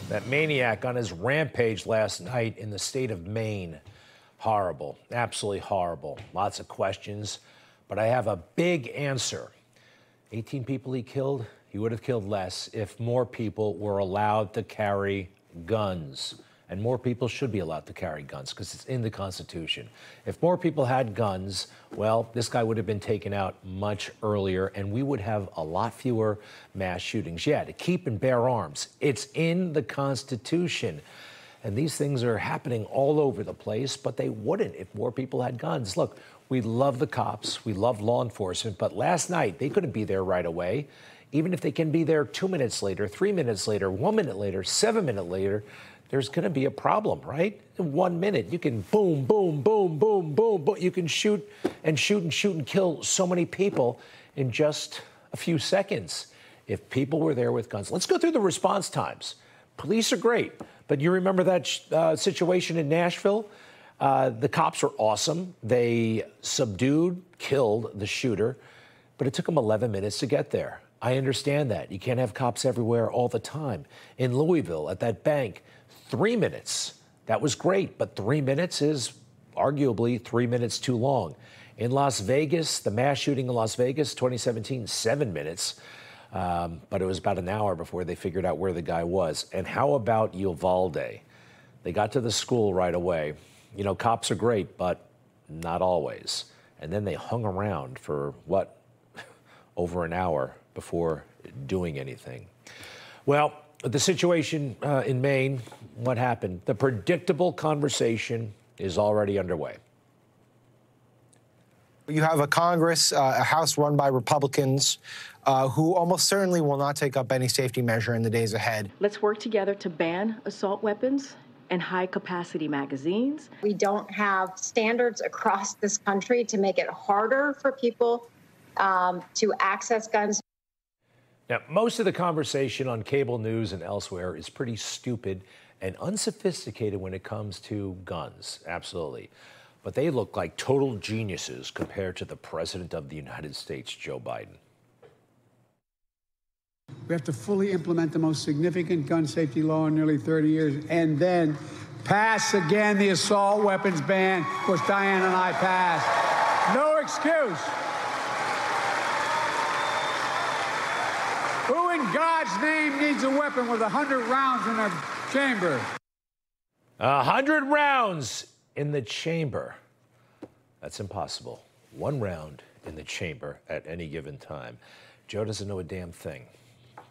That maniac on his rampage last night in the state of Maine. Horrible, absolutely horrible. Lots of questions, but I have a big answer. 18 people he killed, he would have killed less if more people were allowed to carry guns. And more people should be allowed to carry guns because it's in the Constitution. If more people had guns, well, this guy would have been taken out much earlier and we would have a lot fewer mass shootings. Yeah, to keep and bear arms. It's in the Constitution. And these things are happening all over the place, but they wouldn't if more people had guns. Look, we love the cops, we love law enforcement, but last night they couldn't be there right away. Even if they can be there 2 minutes later, 3 minutes later, 1 minute later, 7 minutes later, there's going to be a problem, right? In 1 minute, you can boom, boom, boom, boom, boom, boom. You can shoot and shoot and shoot and kill so many people in just a few seconds if people were there with guns. Let's go through the response times. Police are great, but you remember that situation in Nashville? The cops were awesome. They subdued, killed the shooter, but it took them 11 minutes to get there. I understand that. You can't have cops everywhere all the time. In Louisville, at that bank, 3 minutes. That was great, but 3 minutes is arguably 3 minutes too long. In Las Vegas, the mass shooting in Las Vegas, 2017, 7 minutes. But it was about an hour before they figured out where the guy was. And how about Uvalde? They got to the school right away. You know, cops are great, but not always. And then they hung around for, what, over an hour before doing anything. Well, the situation in Maine, what happened? The predictable conversation is already underway. You have a Congress, a House run by Republicans, who almost certainly will not take up any safety measure in the days ahead. Let's work together to ban assault weapons and high-capacity magazines. We don't have standards across this country to make it harder for people to access guns. Now, most of the conversation on cable news and elsewhere is pretty stupid and unsophisticated when it comes to guns, absolutely. But they look like total geniuses compared to the President of the United States, Joe Biden. We have to fully implement the most significant gun safety law in nearly 30 years, and then pass again the assault weapons ban, which Diane and I passed. No excuse. Who in God's name needs a weapon with 100 rounds in a chamber? 100 rounds in the chamber. That's impossible. 1 round in the chamber at any given time. Joe doesn't know a damn thing.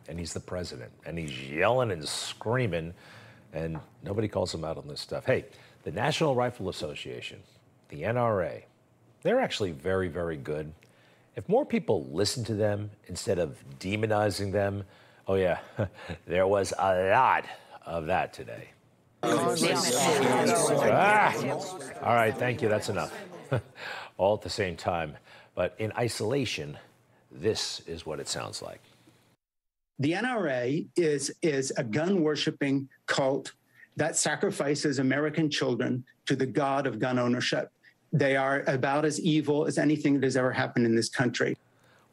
And he's the president. And he's yelling and screaming. And nobody calls him out on this stuff. Hey, the National Rifle Association, the NRA, they're actually very, very good. If more people listen to them instead of demonizing them, oh yeah, there was a lot of that today. All right, thank you, that's enough. All at the same time. But in isolation, this is what it sounds like. The NRA is a gun-worshiping cult that sacrifices American children to the god of gun ownership. They are about as evil as anything that has ever happened in this country.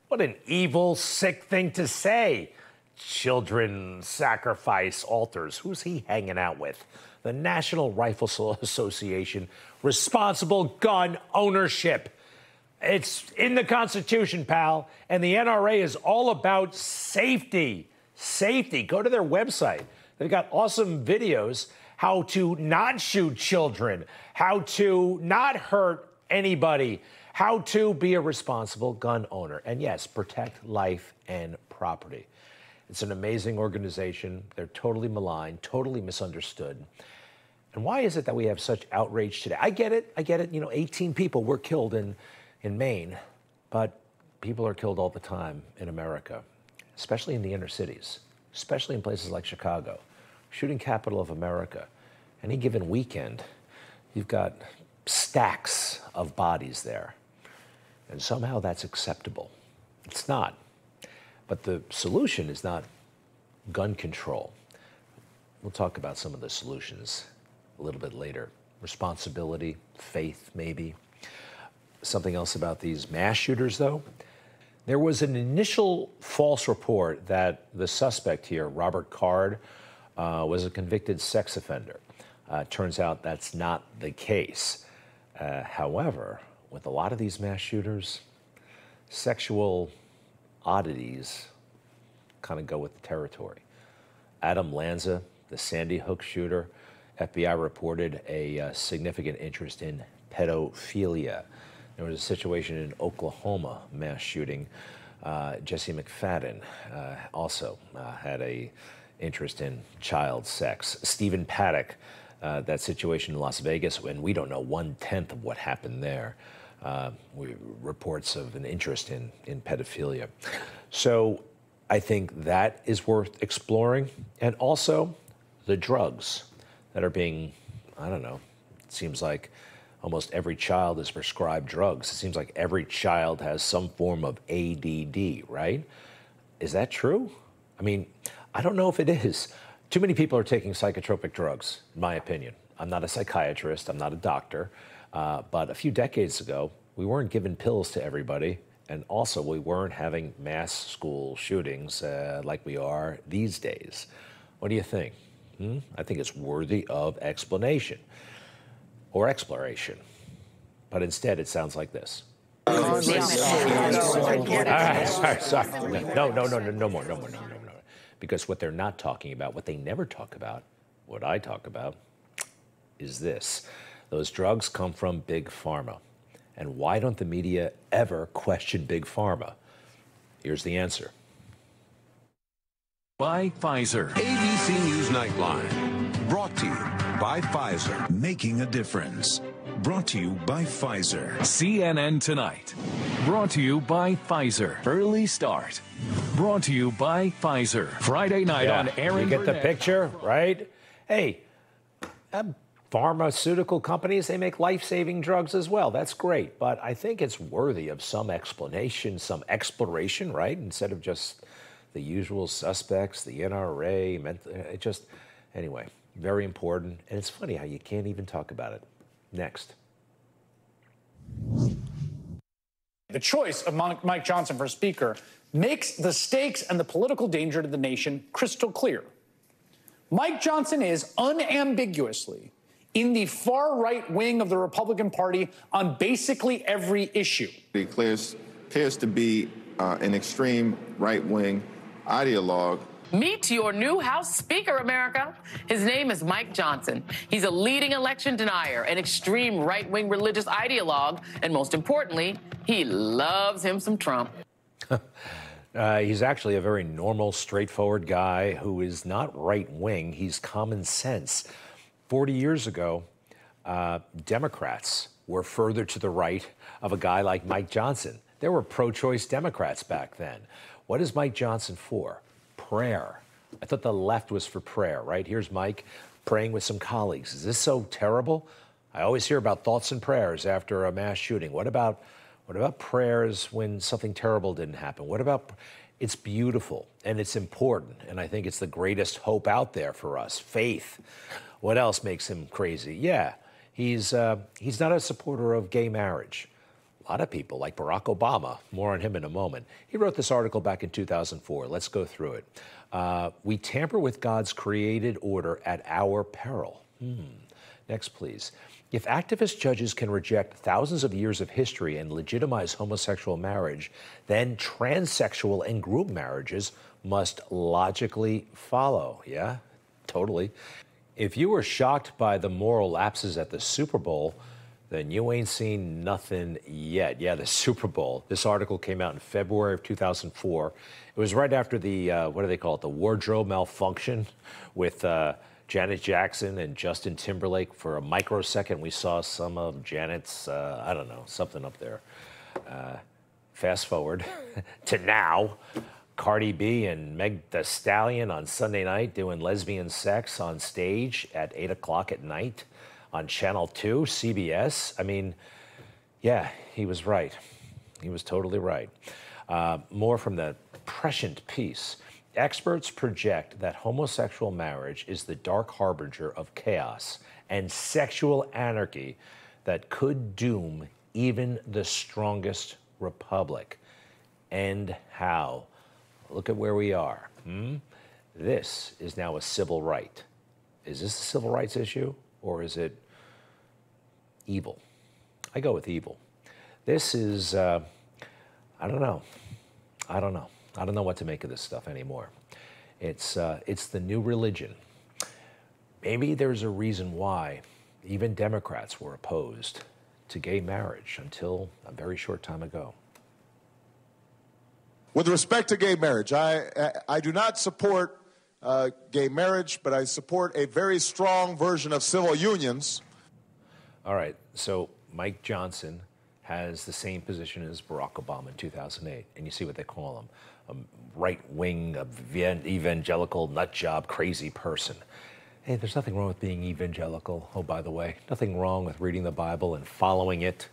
What an evil, sick thing to say. Children sacrifice altars. Who's he hanging out with? The National Rifle Association. Responsible gun ownership. It's in the Constitution, pal. And the NRA is all about safety. Safety. Go to their website. They've got awesome videos how to not shoot children, how to not hurt anybody, how to be a responsible gun owner. And yes, protect life and property. It's an amazing organization. They're totally maligned, totally misunderstood. And why is it that we have such outrage today? I get it. You know, 18 people were killed in Maine, but people are killed all the time in America, especially in the inner cities, especially in places like Chicago, shooting capital of America. Any given weekend, you've got stacks of bodies there. And somehow that's acceptable. It's not. But the solution is not gun control. We'll talk about some of the solutions a little bit later. Responsibility, faith, maybe. Something else about these mass shooters, though. There was an initial false report that the suspect here, Robert Card, was a convicted sex offender. Turns out that's not the case. However, with a lot of these mass shooters, sexual oddities kind of go with the territory. Adam Lanza, the Sandy Hook shooter, FBI reported a significant interest in pedophilia. There was a situation in Oklahoma, mass shooting. Jesse McFadden also had a interest in child sex. Stephen Paddock, that situation in Las Vegas, and we don't know 1/10 of what happened there. Reports of an interest in pedophilia. So I think that is worth exploring. And also the drugs that are being, I don't know, it seems like almost every child is prescribed drugs. It seems like every child has some form of ADD, right? Is that true? I mean, I don't know if it is. Too many people are taking psychotropic drugs, in my opinion. I'm not a psychiatrist, I'm not a doctor, but a few decades ago, we weren't giving pills to everybody, and also we weren't having mass school shootings like we are these days. What do you think? I think it's worthy of explanation or exploration, but instead it sounds like this. All right, sorry. No more. Because what they're not talking about, what they never talk about, what I talk about, is this. Those drugs come from Big Pharma. And why don't the media ever question Big Pharma? Here's the answer. By Pfizer. ABC News Nightline. Brought to you by Pfizer. Making a difference. Brought to you by Pfizer. CNN Tonight. Brought to you by Pfizer. Early Start. Brought to you by Pfizer. Friday night on Aaron You get Burnett. the picture, right? Hey, pharmaceutical companies, they make life-saving drugs as well. That's great. But I think it's worthy of some explanation, some exploration, right? Instead of just the usual suspects, the NRA, it just, anyway, very important. And it's funny how you can't even talk about it. Next. The choice of Mike Johnson for Speaker makes the stakes and the political danger to the nation crystal clear. Mike Johnson is unambiguously in the far-right wing of the Republican Party on basically every issue. He appears to be an extreme right-wing ideologue. Meet your new House Speaker, America. His name is Mike Johnson. He's a leading election denier, an extreme right-wing religious ideologue, and most importantly, he loves him some Trump. He's actually a very normal, straightforward guy who is not right-wing. He's common sense. 40 years ago, Democrats were further to the right of a guy like Mike Johnson. There were pro-choice Democrats back then. What is Mike Johnson for? Prayer. I thought the left was for prayer, right? Here's Mike praying with some colleagues. Is this so terrible? I always hear about thoughts and prayers after a mass shooting. What about prayers when something terrible didn't happen? What about, it's beautiful and it's important. And I think it's the greatest hope out there for us, faith. What else makes him crazy? Yeah, he's not a supporter of gay marriage. A lot of people, like Barack Obama, more on him in a moment. He wrote this article back in 2004. Let's go through it. We tamper with God's created order at our peril. Next, please. If activist judges can reject thousands of years of history and legitimize homosexual marriage, then transsexual and group marriages must logically follow. Yeah, totally. If you were shocked by the moral lapses at the Super Bowl, then you ain't seen nothing yet. Yeah, the Super Bowl. This article came out in February of 2004. It was right after the, what do they call it, the wardrobe malfunction with Janet Jackson and Justin Timberlake. For a microsecond, we saw some of Janet's, I don't know, something up there. Fast forward to now. Cardi B and Meg Thee Stallion on Sunday night doing lesbian sex on stage at 8 o'clock at night on Channel 2, CBS. I mean, yeah, he was right. He was totally right. More from the prescient piece. Experts project that homosexual marriage is the dark harbinger of chaos and sexual anarchy that could doom even the strongest republic. And how? Look at where we are. This is now a civil right. Is this a civil rights issue, or is it evil? I go with evil. This is, I don't know. I don't know what to make of this stuff anymore. It's the new religion. Maybe there's a reason why even Democrats were opposed to gay marriage until a very short time ago. With respect to gay marriage, I do not support gay marriage, but I support a very strong version of civil unions. All right, so Mike Johnson has the same position as Barack Obama in 2008, and you see what they call him, a right-wing, evangelical, nutjob, crazy person. Hey, there's nothing wrong with being evangelical. Oh, by the way, nothing wrong with reading the Bible and following it.